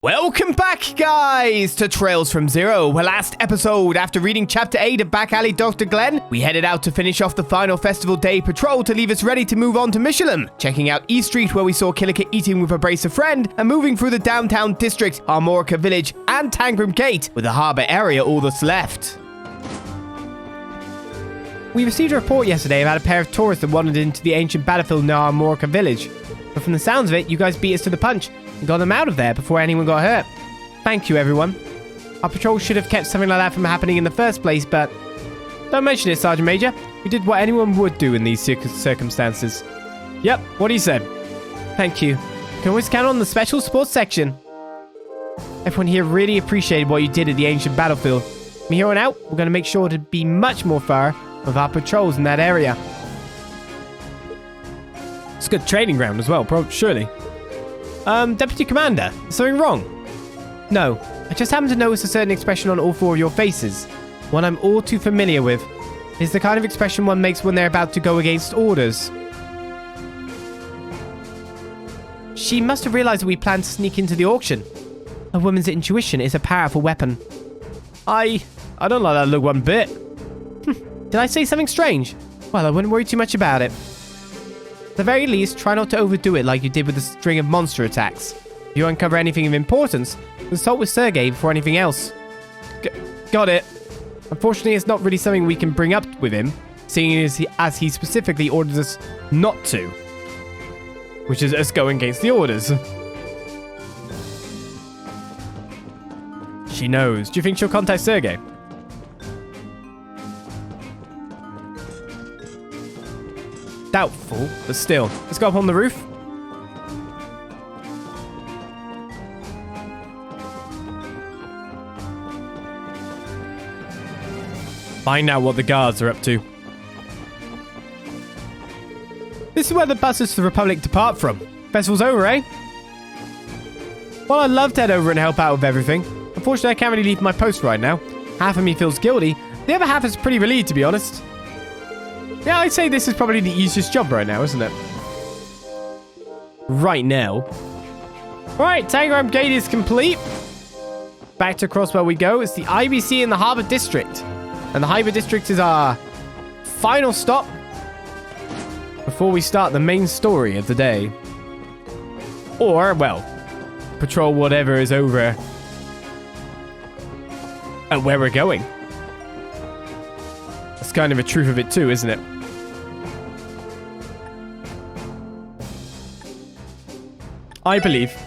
Welcome back, guys, to Trails from Zero. Well, last episode, after reading Chapter 8 of Back Alley Dr. Glenn, we headed out to finish off the final festival day patrol to leave us ready to move on to Mishelam, checking out East Street where we saw Kilika eating with a brace of friend, and moving through the downtown district, Armorica Village, and Tangram Gate, with the harbour area all that's left. We received a report yesterday about a pair of tourists that wandered into the ancient battlefield near Armorica Village, but from the sounds of it, you guys beat us to the punch and got them out of there before anyone got hurt. Thank you, everyone. Our patrol should have kept something like that from happening in the first place, but don't mention it, Sergeant Major. We did what anyone would do in these circumstances. Yep, what he said. Thank you. You can always count on the special sports section. Everyone here really appreciated what you did at the ancient battlefield. From here on out, we're going to make sure to be much more thorough with our patrols in that area. It's a good training ground as well, surely. Deputy Commander, is something wrong? No, I just happen to notice a certain expression on all four of your faces. One I'm all too familiar with. It's the kind of expression one makes when they're about to go against orders. She must have realized that we planned to sneak into the auction. A woman's intuition is a powerful weapon. I don't like that look one bit. Did I say something strange? Well, I wouldn't worry too much about it. At the very least, try not to overdo it like you did with the string of monster attacks. If you uncover anything of importance, consult with Sergei before anything else. Got it. Unfortunately, it's not really something we can bring up with him, seeing as he specifically ordered us not to. Which is us going against the orders. She knows. Do you think she'll contact Sergei? Doubtful, but still. Let's go up on the roof. Find out what the guards are up to. This is where the buses to the Republic depart from. Festival's over, eh? Well, I'd love to head over and help out with everything. Unfortunately, I can't really leave my post right now. Half of me feels guilty. The other half is pretty relieved, to be honest. Yeah, I'd say this is probably the easiest job right now, isn't it? Right now. Right, Tangram Gate is complete. Back to Crossbell we go. It's the IBC and the Harbor District. And the Harbor District is our final stop before we start the main story of the day. Or, well, patrol whatever is over at where we're going. That's kind of a truth of it too, isn't it? I believe.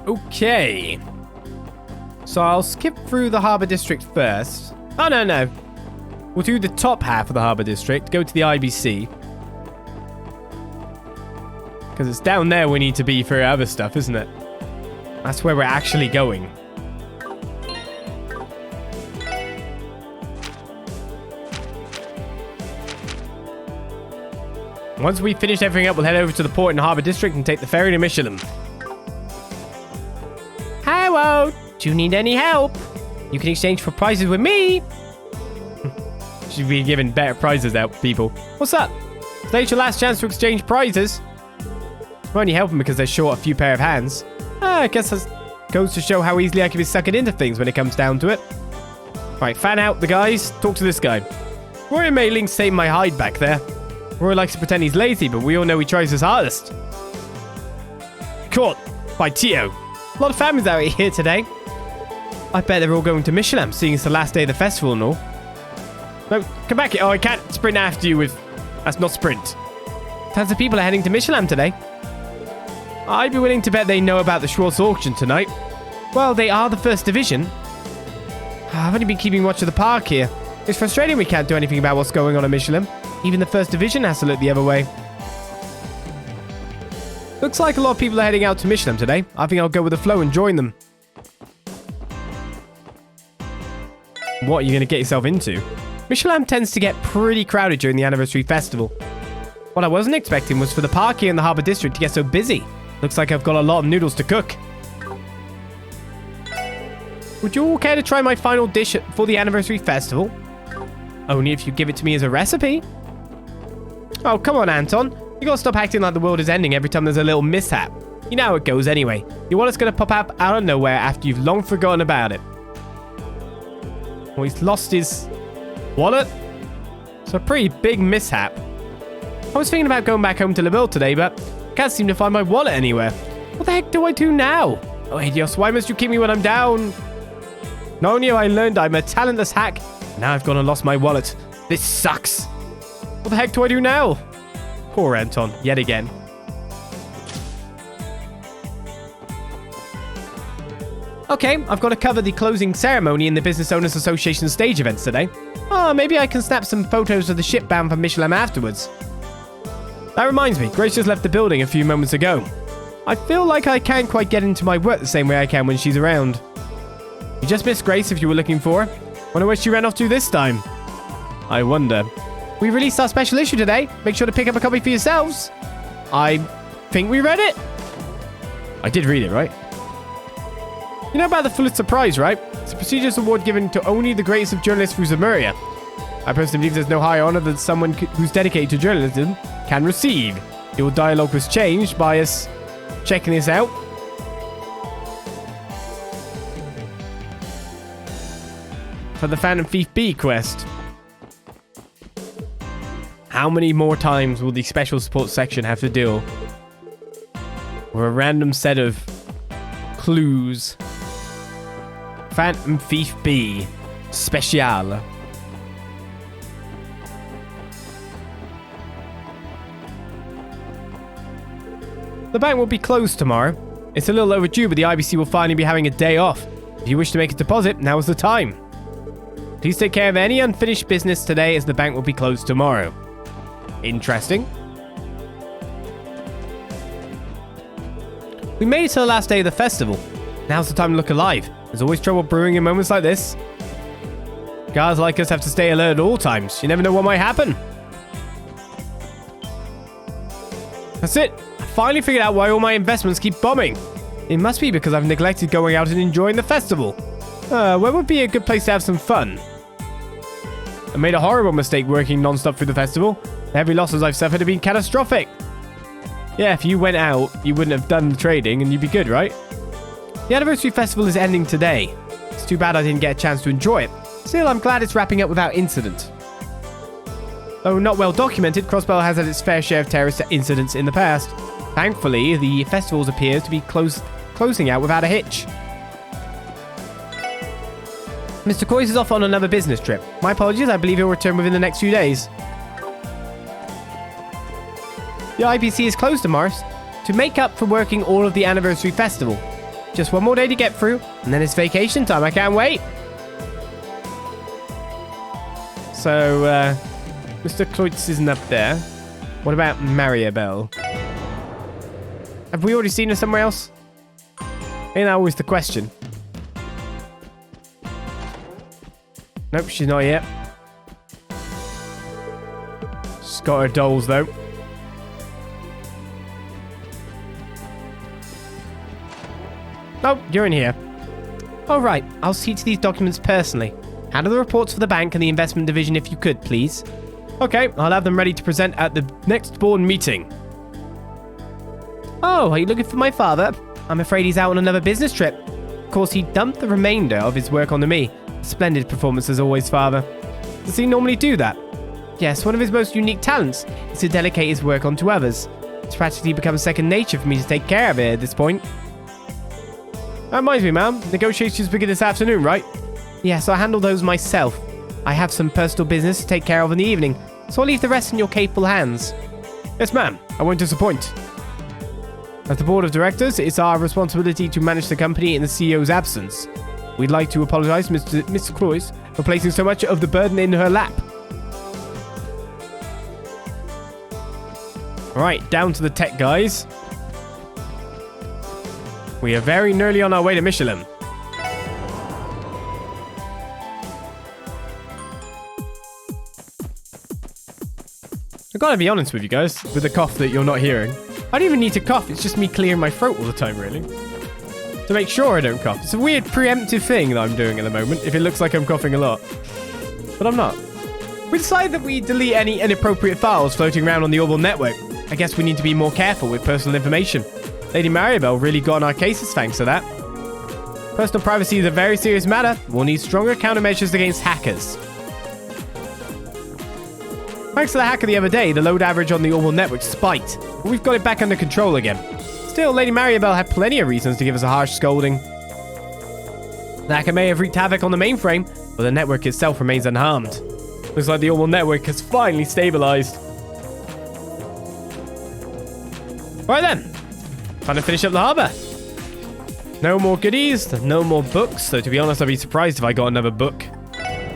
Okay. So I'll skip through the Harbor District first. Oh, no. We'll do the top half of the Harbor District, go to the IBC. Because it's down there we need to be for other stuff, isn't it? That's where we're actually going. Once we finish everything up, we'll head over to the port in the Harbor District and take the ferry to Mishelam. Hello! Do you need any help? You can exchange for prizes with me! Should be giving better prizes out, people. What's up? Today's your last chance to exchange prizes. I'm only helping because they're short a few pair of hands. I guess that goes to show how easily I can be sucking into things when it comes down to it. Right, fan out the guys. Talk to this guy. Roy Mailing's saving my hide back there. Roy likes to pretend he's lazy, but we all know he tries his hardest. Caught by Tio. A lot of families out here today. I bet they're all going to Mishelam, seeing it's the last day of the festival and all. No, come back here. Oh, I can't sprint after you with... That's not sprint. Tons of people are heading to Mishelam today. I'd be willing to bet they know about the Schwartz auction tonight. Well, they are the first division. I've only been keeping watch of the park here. It's frustrating we can't do anything about what's going on in Mishelam. Even the first division has to look the other way. Looks like a lot of people are heading out to Mishelam today. I think I'll go with the flow and join them. What are you going to get yourself into? Mishelam tends to get pretty crowded during the anniversary festival. What I wasn't expecting was for the park here in the Harbor District to get so busy. Looks like I've got a lot of noodles to cook. Would you all care to try my final dish for the anniversary festival? Only if you give it to me as a recipe. Oh, come on, Anton. You gotta stop acting like the world is ending every time there's a little mishap. You know how it goes anyway. Your wallet's gonna pop up out of nowhere after you've long forgotten about it. Well, he's lost his wallet. It's a pretty big mishap. I was thinking about going back home to Laville today, but I can't seem to find my wallet anywhere. What the heck do I do now? Oh, Helios, why must you keep me when I'm down? Not only have I learned I'm a talentless hack, now I've gone and lost my wallet. This sucks. What the heck do I do now? Poor Anton, yet again. Okay, I've got to cover the closing ceremony in the Business Owners Association stage events today. Oh, maybe I can snap some photos of the ship bound for Mishelam afterwards. That reminds me, Grace just left the building a few moments ago. I feel like I can't quite get into my work the same way I can when she's around. You just missed Grace if you were looking for her. Wonder where she ran off to this time. I wonder. We released our special issue today. Make sure to pick up a copy for yourselves. I think we read it. I did read it, right? You know about the Pulitzer Prize, right? It's a prestigious award given to only the greatest of journalists through Zemuria. I personally believe there's no higher honor than someone who's dedicated to journalism can receive. Your dialogue was changed by us checking this out. For the Phantom Thief B quest. How many more times will the special support section have to deal with a random set of clues? Phantom Thief B Special. The bank will be closed tomorrow. It's a little overdue, but the IBC will finally be having a day off. If you wish to make a deposit, now is the time. Please take care of any unfinished business today as the bank will be closed tomorrow. Interesting. We made it to the last day of the festival. Now's the time to look alive. There's always trouble brewing in moments like this. Guys like us have to stay alert at all times. You never know what might happen. That's it. I finally figured out why all my investments keep bombing. It must be because I've neglected going out and enjoying the festival. Where would be a good place to have some fun? I made a horrible mistake working non-stop through the festival. The heavy losses I've suffered have been catastrophic. Yeah, if you went out, you wouldn't have done the trading and you'd be good, right? The anniversary festival is ending today. It's too bad I didn't get a chance to enjoy it. Still, I'm glad it's wrapping up without incident. Though not well documented, Crossbell has had its fair share of terrorist incidents in the past. Thankfully, the festivals appears to be closing out without a hitch. Mr. Coyce is off on another business trip. My apologies, I believe he'll return within the next few days. The IBC is closed tomorrow to make up for working all of the anniversary festival. Just one more day to get through, and then it's vacation time. I can't wait. So, Mr. Kloitz isn't up there. What about Mariabelle? Have we already seen her somewhere else? Ain't that always the question? Nope, she's not yet. She's got her dolls, though. Oh, you're in here. All right, I'll see to these documents personally. Handle the reports for the bank and the investment division if you could, please. Okay, I'll have them ready to present at the next board meeting. Oh, are you looking for my father? I'm afraid he's out on another business trip. Of course, he dumped the remainder of his work onto me. Splendid performance as always, father. Does he normally do that? Yes, one of his most unique talents is to delegate his work onto others. It's practically become second nature for me to take care of it at this point. That reminds me, ma'am. Negotiations begin this afternoon, right? Yes, I'll handle those myself. I have some personal business to take care of in the evening, so I'll leave the rest in your capable hands. Yes, ma'am. I won't disappoint. As the board of directors, it's our responsibility to manage the company in the CEO's absence. We'd like to apologize to Mr. Cloyce for placing so much of the burden in her lap. Alright, down to the tech guys. We are very nearly on our way to Mishelam. I've got to be honest with you guys, with the cough that you're not hearing. I don't even need to cough, it's just me clearing my throat all the time, really. to make sure I don't cough. It's a weird preemptive thing that I'm doing at the moment, if it looks like I'm coughing a lot. But I'm not. We decided that we delete any inappropriate files floating around on the Orbital network. I guess we need to be more careful with personal information. Lady Maribel really got on our cases thanks to that. Personal privacy is a very serious matter. We'll need stronger countermeasures against hackers. Thanks to the hacker the other day, the load average on the Orbital network spiked, but we've got it back under control again. Still, Lady Maribel had plenty of reasons to give us a harsh scolding. The hacker may have wreaked havoc on the mainframe, but the network itself remains unharmed. Looks like the Orbital network has finally stabilized. Right then, time to finish up the harbor. No more goodies, no more books, so to be honest, I'd be surprised if I got another book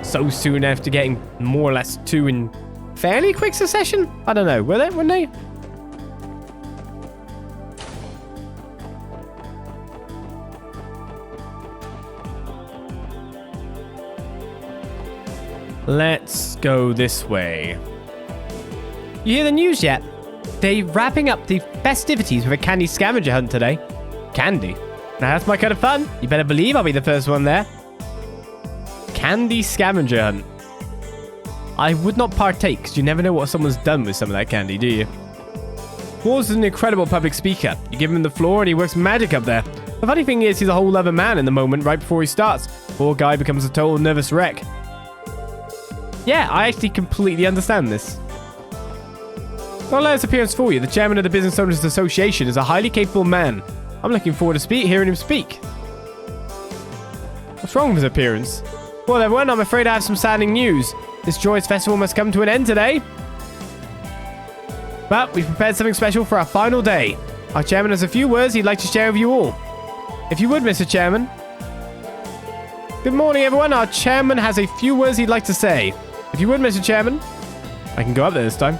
so soon after getting more or less 2 in fairly quick succession. I don't know, wouldn't they? Let's go this way. You hear the news yet? They're wrapping up the festivities with a candy scavenger hunt today. Candy? Now that's my kind of fun. You better believe I'll be the first one there. Candy scavenger hunt. I would not partake because you never know what someone's done with some of that candy, do you? Wars is an incredible public speaker. You give him the floor and he works magic up there. The funny thing is he's a whole other man in the moment right before he starts. Poor guy becomes a total nervous wreck. Yeah, I actually completely understand this. Not last appearance for you. The chairman of the Business Owners Association is a highly capable man. I'm looking forward to hearing him speak. What's wrong with his appearance? Well, everyone, I'm afraid I have some saddening news. This joyous festival must come to an end today. But we've prepared something special for our final day. Our chairman has a few words he'd like to share with you all. If you would, Mr. Chairman. Good morning, everyone. Our chairman has a few words he'd like to say. If you would, Mr. Chairman. I can go up there this time.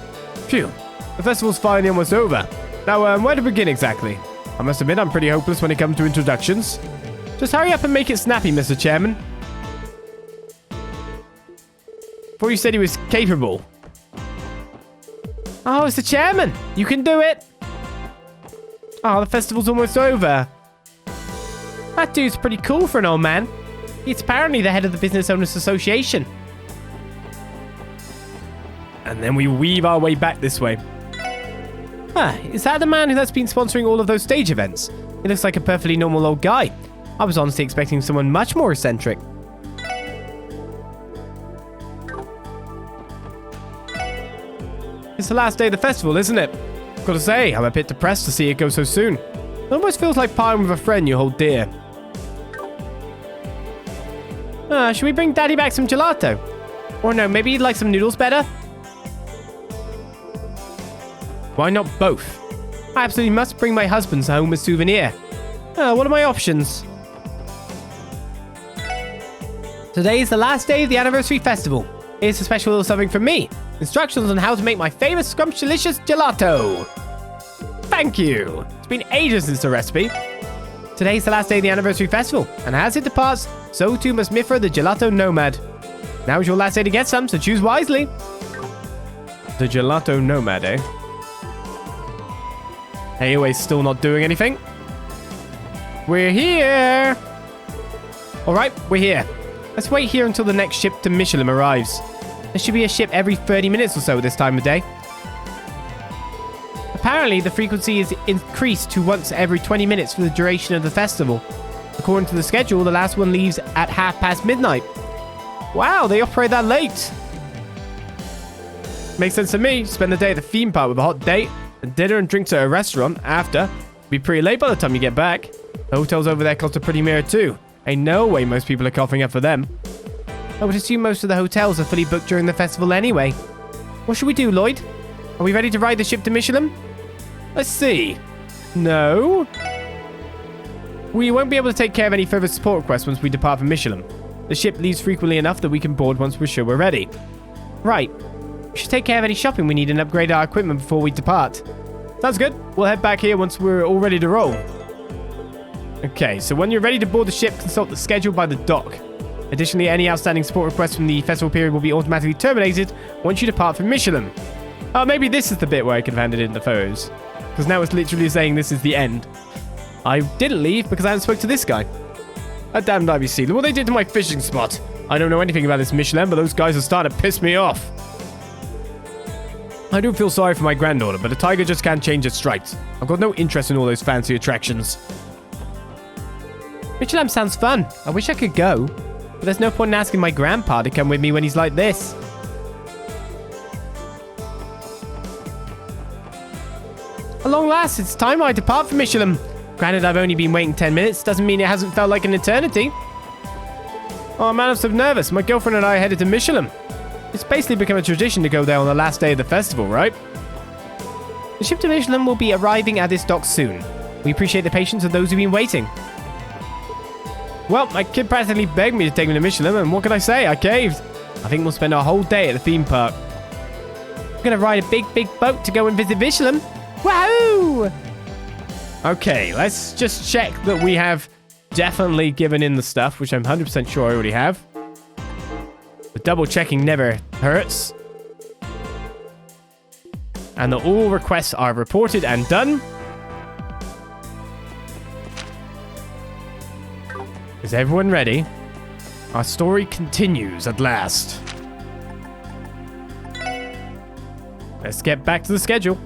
Phew. The festival's finally almost over. Now, where to begin exactly? I must admit I'm pretty hopeless when it comes to introductions. Just hurry up and make it snappy, Mr. Chairman. Before you said he was capable. Oh, it's the chairman. You can do it. Oh, the festival's almost over. That dude's pretty cool for an old man. He's apparently the head of the Business Owners Association. And then we weave our way back this way. Ah, is that the man that's been sponsoring all of those stage events? He looks like a perfectly normal old guy. I was honestly expecting someone much more eccentric. It's the last day of the festival, isn't it? Gotta say, I'm a bit depressed to see it go so soon. It almost feels like parting with a friend you hold dear. Should we bring Daddy back some gelato? Or no, maybe he'd like some noodles better? Why not both? I absolutely must bring my husband home a souvenir. What are my options? Today is the last day of the anniversary festival. Here's a special little something from me. Instructions on how to make my favorite scrumptious gelato. Thank you. It's been ages since the recipe. Today's the last day of the anniversary festival, and as it departs, so too must Mifra the gelato nomad. Now is your last day to get some, so choose wisely. The gelato nomad, eh? AOA's still not doing anything. We're here. All right, we're here. Let's wait here until the next ship to Mishelam arrives. There should be a ship every 30 minutes or so this time of day. Apparently, the frequency is increased to once every 20 minutes for the duration of the festival. According to the schedule, the last one leaves at midnight. Wow, they operate that late. Makes sense to me. Spend the day at the theme park with a hot date, and dinner and drinks at a restaurant after. Be pretty late by the time you get back. The hotels over there cost a pretty mirror too. Ain't no way most people are coughing up for them. I would assume most of the hotels are fully booked during the festival anyway. What should we do, Lloyd? Are we ready to ride the ship to Mishelam? Let's see. No. We won't be able to take care of any further support requests once we depart from Mishelam. The ship leaves frequently enough that we can board once we're sure we're ready. Right. We should take care of any shopping we need and upgrade our equipment before we depart. Sounds good. We'll head back here once we're all ready to roll. Okay, so when you're ready to board the ship, consult the schedule by the dock. Additionally, any outstanding support requests from the festival period will be automatically terminated once you depart from Mishelam. Oh, maybe this is the bit where I could have handed in the photos. Because now it's literally saying this is the end. I didn't leave because I hadn't spoke to this guy. That damned IBC. Look what they did to my fishing spot. I don't know anything about this Mishelam, but those guys are starting to piss me off. I do feel sorry for my granddaughter, but a tiger just can't change its stripes. I've got no interest in all those fancy attractions. Mishelam sounds fun. I wish I could go. But there's no point in asking my grandpa to come with me when he's like this. At long last, it's time I depart from Mishelam. Granted, I've only been waiting 10 minutes. Doesn't mean it hasn't felt like an eternity. Oh man, I'm so nervous. My girlfriend and I are headed to Mishelam. It's basically become a tradition to go there on the last day of the festival, right? The ship to Mishelam will be arriving at this dock soon. We appreciate the patience of those who've been waiting. Well, my kid practically begged me to take me to Mishelam, and what can I say? I caved. I think we'll spend our whole day at the theme park. We're going to ride a big boat to go and visit Mishelam. Wahoo! Okay, let's just check that we have definitely given in the stuff, which I'm 100% sure I already have. But double checking never hurts. And that all requests are reported and done. Is everyone ready? Our story continues at last. Let's get back to the schedule.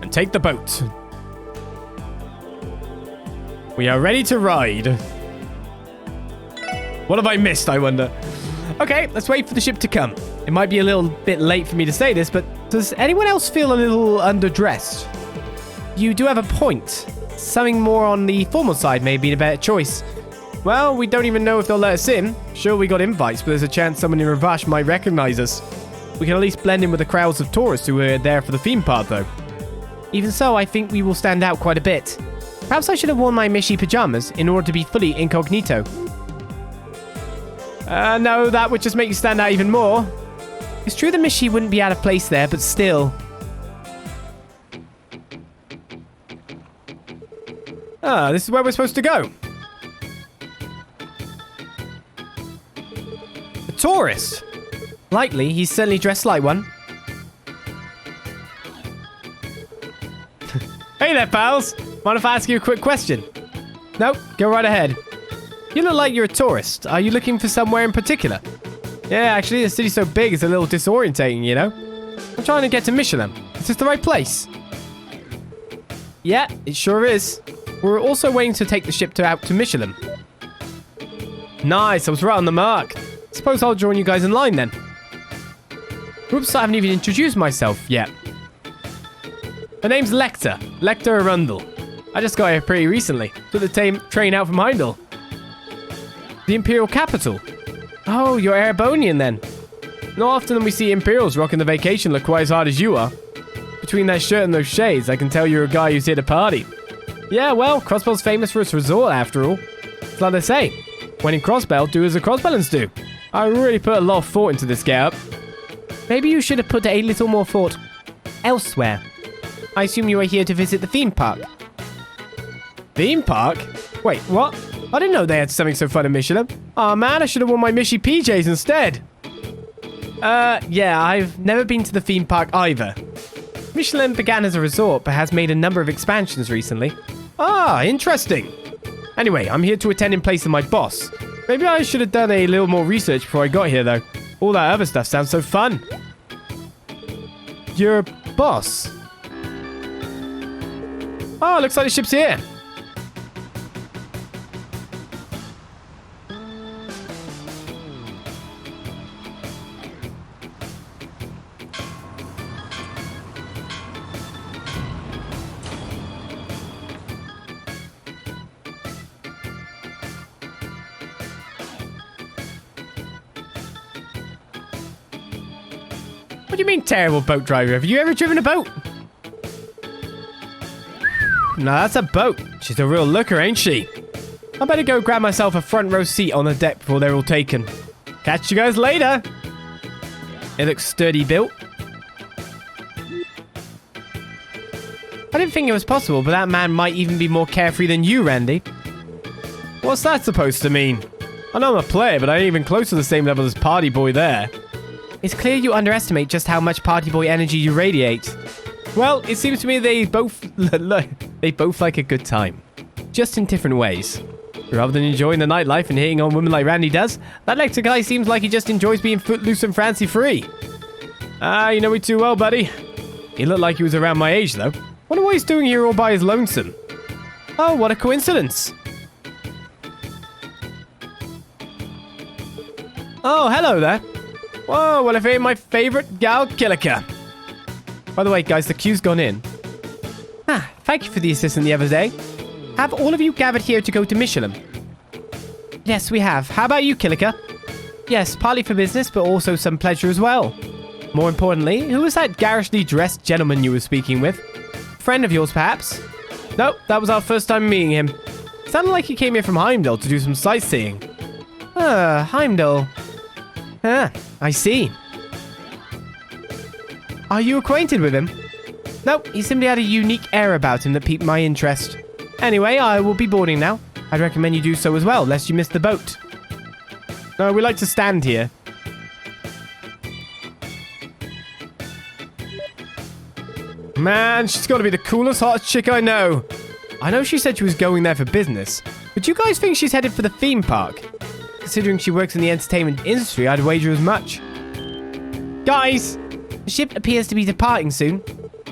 And take the boat. We are ready to ride. What have I missed, I wonder? Okay, let's wait for the ship to come. It might be a little bit late for me to say this, but does anyone else feel a little underdressed? You do have a point. Something more on the formal side may be a better choice. Well, we don't even know if they'll let us in. Sure, we got invites, but there's a chance someone in Ravash might recognize us. We can at least blend in with the crowds of tourists who were there for the theme park, though. Even so, I think we will stand out quite a bit. Perhaps I should have worn my Mishi pajamas in order to be fully incognito. No, that would just make you stand out even more. It's true the Mishi wouldn't be out of place there, but still. Ah, this is where we're supposed to go. A tourist. Likely, he's certainly dressed like one. Hey there, pals. Mind if I ask you a quick question? Nope, go right ahead. You look like you're a tourist. Are you looking for somewhere in particular? Yeah, actually, the city's so big it's a little disorientating, you know? I'm trying to get to Mishelam. Is this the right place? Yeah, it sure is. We're also waiting to take the ship out to Mishelam. Nice, I was right on the mark. Suppose I'll join you guys in line then. Oops, I haven't even introduced myself yet. My name's Lecter. Lecter Arundel. I just got here pretty recently. Took the train out from Heindel. The Imperial capital. Oh, you're Erebonian then. Not often we see Imperials rocking the vacation look quite as hard as you are. Between that shirt and those shades, I can tell you're a guy who's here to party. Yeah, well, Crossbell's famous for its resort after all. It's like they say, when in Crossbell, do as the Crossbellans do. I really put a lot of thought into this get-up. Maybe you should have put a little more thought elsewhere. I assume you are here to visit the theme park. Theme park? Wait, what? I didn't know they had something so fun in Mishelam. Aw man, I should have worn my Mishi PJs instead. Yeah, I've never been to the theme park either. Mishelam began as a resort, but has made a number of expansions recently. Ah, interesting. Anyway, I'm here to attend in place of my boss. Maybe I should have done a little more research before I got here, though. All that other stuff sounds so fun. Your boss? Oh, looks like the ship's here. What do you mean, terrible boat driver? Have you ever driven a boat? No, that's a boat. She's a real looker, ain't she? I better go grab myself a front row seat on the deck before they're all taken. Catch you guys later. It looks sturdy built. I didn't think it was possible, but that man might even be more carefree than you, Randy. What's that supposed to mean? I know I'm a player, but I ain't even close to the same level as Party Boy there. It's clear you underestimate just how much party boy energy you radiate. Well, it seems to me they both like a good time. Just in different ways. Rather than enjoying the nightlife and hitting on women like Randy does, that Lecter guy seems like he just enjoys being footloose and fancy-free. You know me too well, buddy. He looked like he was around my age, though. Wonder what he's doing here all by his lonesome. Oh, what a coincidence. Oh, hello there. Whoa, well, if it ain't my favorite gal, Kilika. By the way, guys, the queue's gone in. Thank you for the assistant the other day. Have all of you gathered here to go to Mishelam? Yes, we have. How about you, Kilika? Yes, partly for business, but also some pleasure as well. More importantly, who was that garishly dressed gentleman you were speaking with? Friend of yours, perhaps? Nope, that was our first time meeting him. Sounded like he came here from Heimdall to do some sightseeing. Heimdall. I see. Are you acquainted with him? Nope, he simply had a unique air about him that piqued my interest. Anyway, I will be boarding now. I'd recommend you do so as well, lest you miss the boat. No, we like to stand here. Man, she's got to be the coolest, hottest chick I know. I know she said she was going there for business, but do you guys think she's headed for the theme park? Considering she works in the entertainment industry, I'd wager as much. Guys, the ship appears to be departing soon.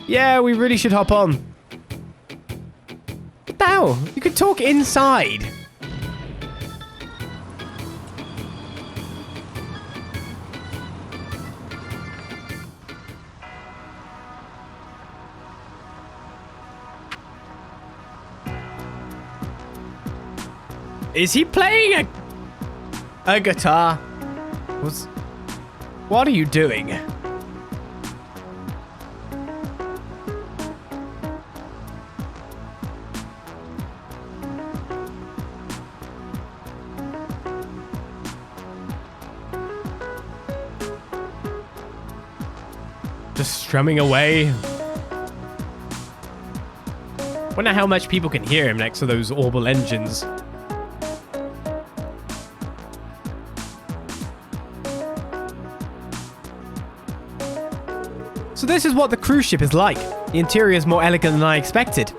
Yeah, we really should hop on. What the hell? You could talk inside. Is he playing a guitar? What are you doing? Just strumming away. Wonder how much people can hear him next to those orbital engines. So this is what the cruise ship is like. The interior is more elegant than I expected.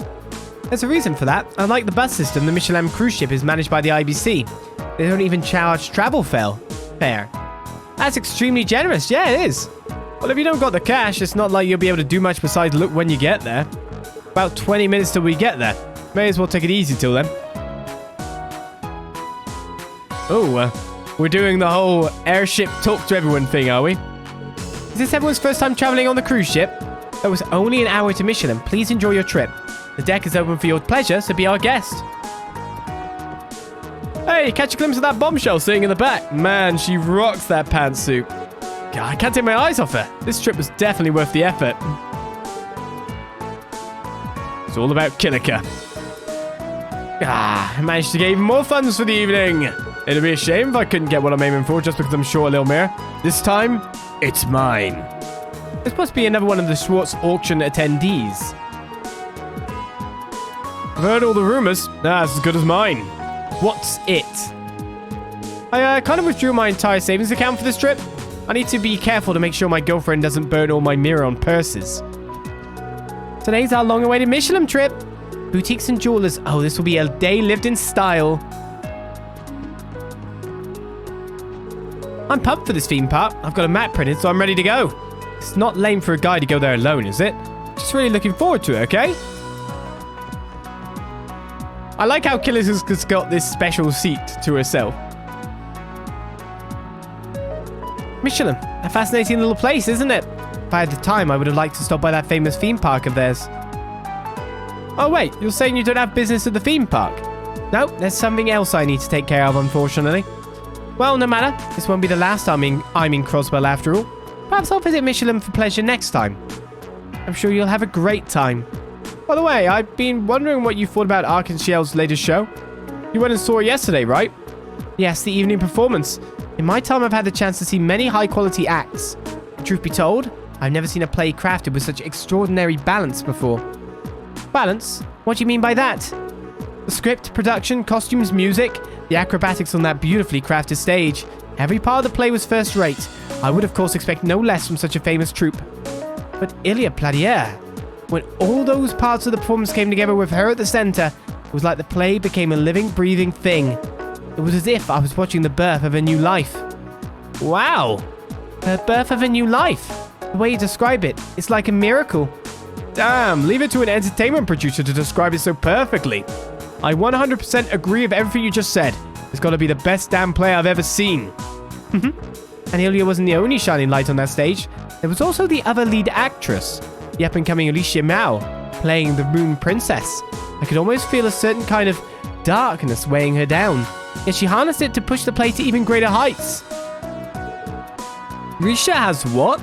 There's a reason for that. Unlike the bus system, the Mishelam cruise ship is managed by the IBC. They don't even charge travel fare. That's extremely generous. Yeah, it is. Well, if you don't got the cash, it's not like you'll be able to do much besides look when you get there. About 20 minutes till we get there. May as well take it easy till then. Oh, we're doing the whole airship talk to everyone thing, are we? Is this everyone's first time traveling on the cruise ship? That was only an hour to Mishelam. Please enjoy your trip. The deck is open for your pleasure, so be our guest. Hey, catch a glimpse of that bombshell sitting in the back. Man, she rocks that pantsuit. God, I can't take my eyes off her. This trip was definitely worth the effort. It's all about Kilika. I managed to get even more funds for the evening. It'd be a shame if I couldn't get what I'm aiming for just because I'm short a little mirror. This time, it's mine. This must be another one of the Schwartz auction attendees. I've heard all the rumors. It's as good as mine. What's it? I kind of withdrew my entire savings account for this trip. I need to be careful to make sure my girlfriend doesn't burn all my mirror on purses. Today's our long-awaited Mishelam trip. Boutiques and jewelers. Oh, this will be a day lived in style. I'm pumped for this theme park. I've got a map printed, so I'm ready to go. It's not lame for a guy to go there alone, is it? Just really looking forward to it, okay? I like how Kilika's got this special seat to herself. Mishelam, a fascinating little place, isn't it? If I had the time, I would have liked to stop by that famous theme park of theirs. Oh wait, you're saying you don't have business at the theme park? No, there's something else I need to take care of, unfortunately. Well, no matter. This won't be the last time I'm in Crossbell after all. Perhaps I'll visit Mishelam for pleasure next time. I'm sure you'll have a great time. By the way, I've been wondering what you thought about Arkanshiel's latest show. You went and saw it yesterday, right? Yes, the evening performance. In my time, I've had the chance to see many high-quality acts. Truth be told, I've never seen a play crafted with such extraordinary balance before. Balance? What do you mean by that? The script, production, costumes, music, the acrobatics on that beautifully crafted stage. Every part of the play was first rate. I would of course expect no less from such a famous troupe. But Ilia Platier, when all those parts of the performance came together with her at the center, it was like the play became a living, breathing thing. It was as if I was watching the birth of a new life. Wow! The birth of a new life. The way you describe it, it's like a miracle. Damn, leave it to an entertainment producer to describe it so perfectly. I 100% agree with everything you just said. It's got to be the best damn play I've ever seen. And Ilia wasn't the only shining light on that stage. There was also the other lead actress, the up-and-coming Alicia Mao, playing the Moon Princess. I could almost feel a certain kind of darkness weighing her down, yet she harnessed it to push the play to even greater heights. Risha has what?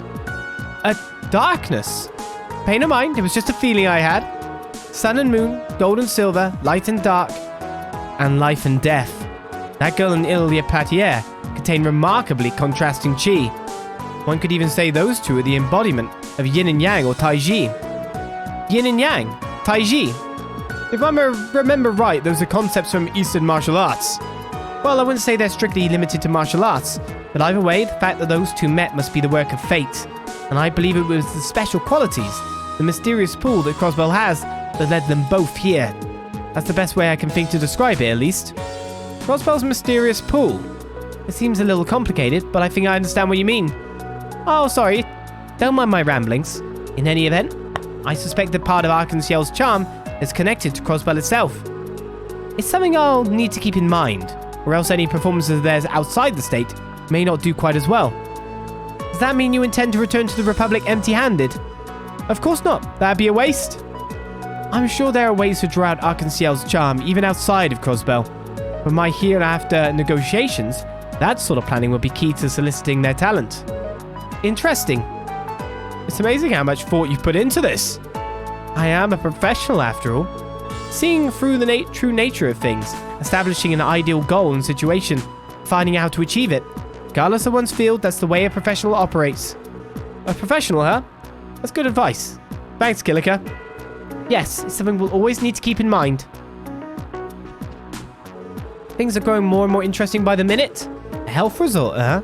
A darkness. Pay no mind, it was just a feeling I had. Sun and moon, gold and silver, light and dark, and life and death. That girl in Ilia Platier contained remarkably contrasting chi. One could even say those two are the embodiment of yin and yang or taiji. Yin and yang, taiji. If I remember right, those are concepts from Eastern martial arts. Well, I wouldn't say they're strictly limited to martial arts, but either way, the fact that those two met must be the work of fate. And I believe it was the special qualities, the mysterious pull that Crossbell has, that led them both here. That's the best way I can think to describe it, at least. Crossbell's mysterious pull. It seems a little complicated, but I think I understand what you mean. Oh, sorry. Don't mind my ramblings. In any event, I suspect that part of Arc-en-Ciel's charm is connected to Crossbell itself. It's something I'll need to keep in mind, or else any performances of theirs outside the state may not do quite as well. Does that mean you intend to return to the Republic empty-handed? Of course not. That'd be a waste. I'm sure there are ways to draw out Arc-en-Ciel's charm even outside of Crossbell. For my hereafter negotiations, that sort of planning would be key to soliciting their talent. Interesting. It's amazing how much thought you've put into this. I am a professional after all. Seeing through the true nature of things, establishing an ideal goal and situation, finding out how to achieve it. Regardless of one's field, that's the way a professional operates. A professional, huh? That's good advice. Thanks, Kilika. Yes, it's something we'll always need to keep in mind. Things are growing more and more interesting by the minute. A health resort, huh?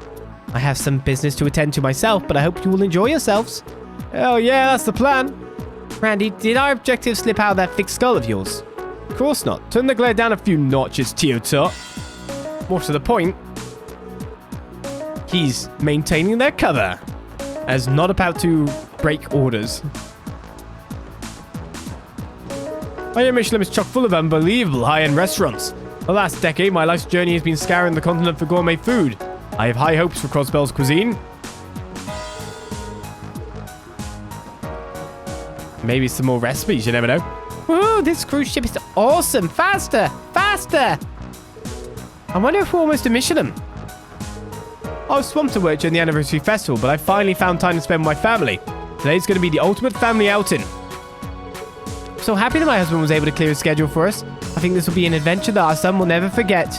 I have some business to attend to myself, but I hope you will enjoy yourselves. Oh yeah, that's the plan. Randy, did our objective slip out of that thick skull of yours? Of course not. Turn the glare down a few notches, Teotot. More to the point, he's maintaining their cover, as not about to break orders. I hear Mishelam is chock full of unbelievable high-end restaurants. The last decade, my life's journey has been scouring the continent for gourmet food. I have high hopes for Crossbell's cuisine. Maybe some more recipes, you never know. Woohoo, this cruise ship is awesome! Faster! Faster! I wonder if we're almost to Mishelam. I was swamped to work during the anniversary festival, but I finally found time to spend with my family. Today's going to be the ultimate family outing. I'm so happy that my husband was able to clear his schedule for us. I think this will be an adventure that our son will never forget.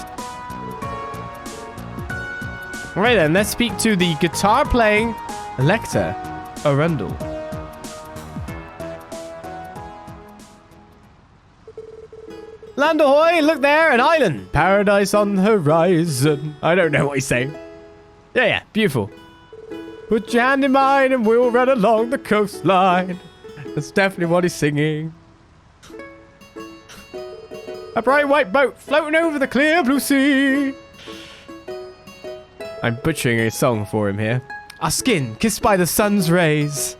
Alright then, let's speak to the guitar-playing Lecter Arundel. Land ahoy! Look there, an island! Paradise on the horizon. I don't know what he's saying. Yeah, beautiful. Put your hand in mine and we'll run along the coastline. That's definitely what he's singing. A bright white boat floating over the clear blue sea. I'm butchering a song for him here. Our skin kissed by the sun's rays.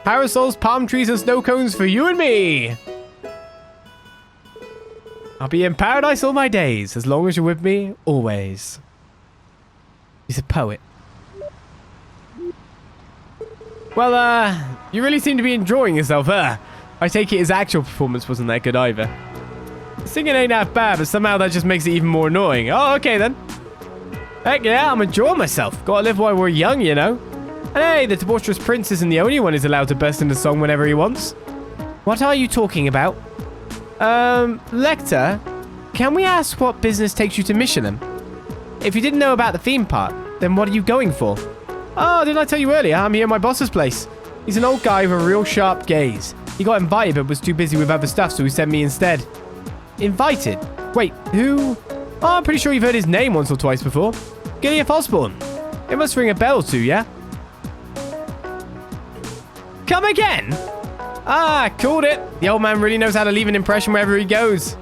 Parasols, palm trees, and snow cones for you and me. I'll be in paradise all my days, as long as you're with me, always. He's a poet. Well, you really seem to be enjoying yourself, huh? I take it his actual performance wasn't that good either. Singing ain't that bad, but somehow that just makes it even more annoying. Oh, okay then. Heck yeah, I'm enjoying myself. Gotta live while we're young, you know. And hey, the debaucherous prince isn't the only one who's allowed to burst into song whenever he wants. What are you talking about? Lecter, can we ask what business takes you to Mishelam? If you didn't know about the theme park, then what are you going for? Oh, didn't I tell you earlier? I'm here at my boss's place. He's an old guy with a real sharp gaze. He got invited but was too busy with other stuff, so he sent me instead. Invited? Wait, who Oh, I'm pretty sure you've heard his name once or twice before. Gilliath Osborne. It must ring a bell too, yeah? Come again? Ah, called it. The old man really knows how to leave an impression wherever he goes.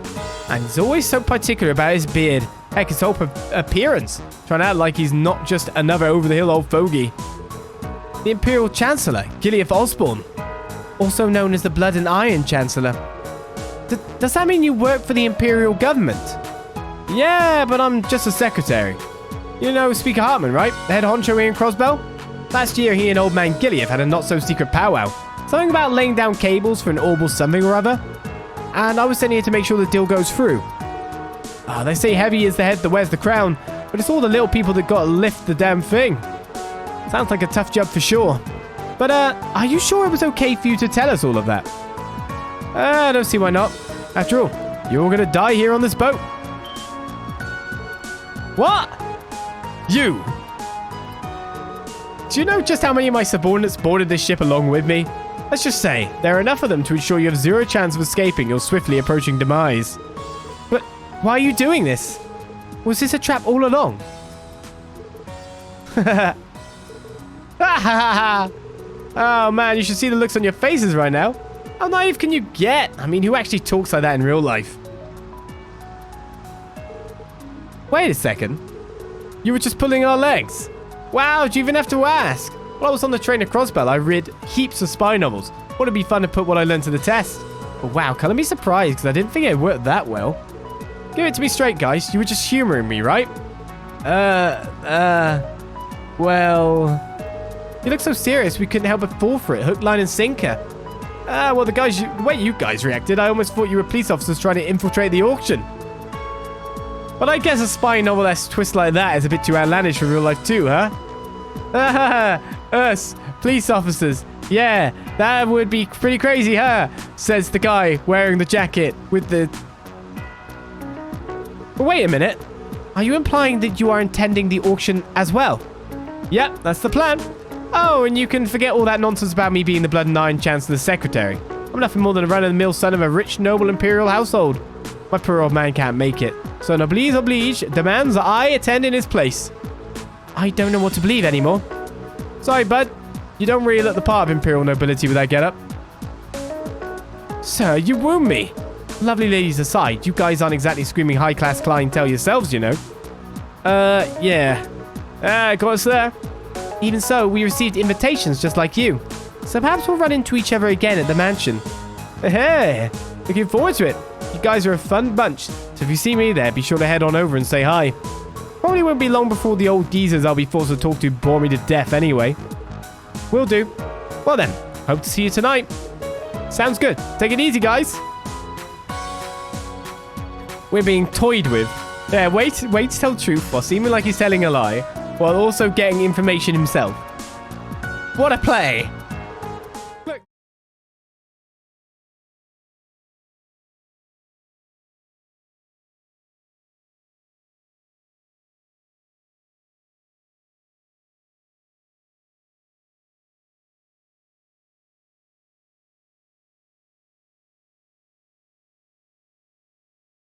And he's always so particular about his beard. Heck, his whole appearance. Trying to act like he's not just another over-the-hill old fogey. The Imperial Chancellor, Gilliath Osborne. Also known as the Blood and Iron Chancellor. Does that mean you work for the Imperial government? Yeah, but I'm just a secretary. You know Speaker Hartman, right? The head honcho here in Crossbell? Last year, he and old man Gilliath had a not-so-secret powwow. Something about laying down cables for an orbital something or other. And I was sent here to make sure the deal goes through. They say heavy is the head that wears the crown, but it's all the little people that gotta lift the damn thing. Sounds like a tough job for sure. But, are you sure it was okay for you to tell us all of that? I don't see why not. After all, you're all gonna die here on this boat. What? You? Do you know just how many of my subordinates boarded this ship along with me? Let's just say, there are enough of them to ensure you have zero chance of escaping your swiftly approaching demise. But why are you doing this? Was this a trap all along? Oh man, you should see the looks on your faces right now. How naive can you get? I mean, who actually talks like that in real life? Wait a second. You were just pulling our legs. Wow, do you even have to ask? While I was on the train to Crossbell, I read heaps of spy novels. Thought it'd be fun to put what I learned to the test. But wow, can't I be surprised because I didn't think it worked that well. Give it to me straight, guys. You were just humoring me, right? Well... You look so serious, we couldn't help but fall for it. Hook, line, and sinker. Well, the way you guys reacted, I almost thought you were police officers trying to infiltrate the auction. But I guess a spy novel that's twist like that is a bit too outlandish for real life too, huh? Us, police officers. Yeah, that would be pretty crazy, huh? Says the guy wearing the jacket with the... But wait a minute. Are you implying that you are attending the auction as well? Yep, that's the plan. Oh, and you can forget all that nonsense about me being the Blood and Iron Chancellor's secretary. I'm nothing more than a run-of-the-mill son of a rich, noble imperial household. My poor old man can't make it. So noblesse oblige demands that I attend in his place. I don't know what to believe anymore. Sorry, bud. You don't really look the part of imperial nobility with that getup. Sir, you wound me. Lovely ladies aside, you guys aren't exactly screaming high-class clientele yourselves, you know. Yeah. Got us there. Even so, we received invitations just like you. So perhaps we'll run into each other again at the mansion. Hey, looking forward to it. You guys are a fun bunch. So if you see me there, be sure to head on over and say hi. Probably won't be long before the old geezers I'll be forced to talk to bore me to death anyway. Will do. Well then, hope to see you tonight. Sounds good. Take it easy, guys. We're being toyed with. Yeah, wait to tell the truth while seeming like he's telling a lie, while also getting information himself. What a play!